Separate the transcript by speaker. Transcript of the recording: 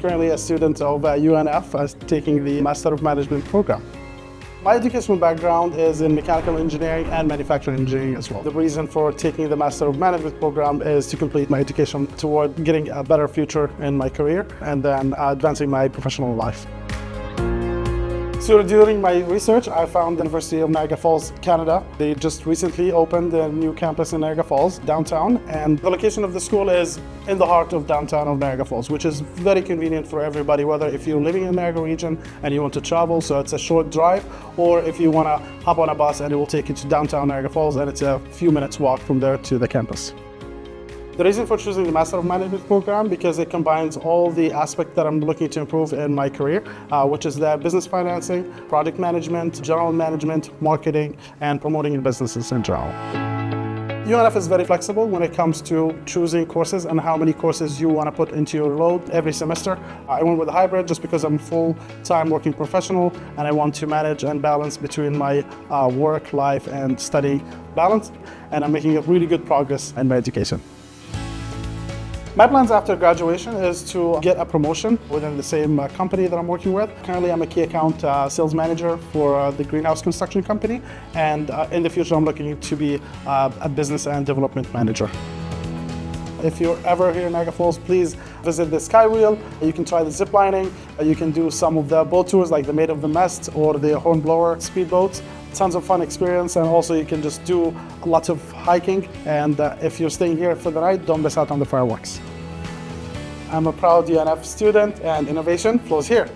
Speaker 1: currently a student of UNF taking the Master of Management program. My educational background is in mechanical engineering and manufacturing engineering as well. The reason for taking the Master of Management program is to complete my education toward getting a better future in my career and then advancing my professional life. So during my research, I found the University of Niagara Falls, Canada. They just recently opened a new campus in Niagara Falls, downtown, and the location of the school is in the heart of downtown of Niagara Falls, which is very convenient for everybody, whether if you're living in the Niagara region and you want to travel, so it's a short drive, or if you want to hop on a bus and it will take you to downtown Niagara Falls, and it's a few minutes walk from there to the campus. The reason for choosing the Master of Management program because it combines all the aspects that I'm looking to improve in my career, which is the business financing, project management, general management, marketing, and promoting your businesses in general. UNF is very flexible when it comes to choosing courses and how many courses you want to put into your load every semester. I went with a hybrid just because I'm a full-time working professional and I want to manage and balance between my work, life, and study balance, and I'm making really good progress in my education. My plans after graduation is to get a promotion within the same company that I'm working with. Currently, I'm a key account sales manager for the greenhouse construction company, and in the future, I'm looking to be a business and development manager. If you're ever here in Niagara Falls, please visit the Skywheel. You can try the zip lining. You can do some of the boat tours like the Maid of the Mist or the Hornblower speedboats. Tons of fun experience, and also you can just do lots of hiking. And if you're staying here for the night, don't miss out on the fireworks. I'm a proud UNF student, and innovation flows here.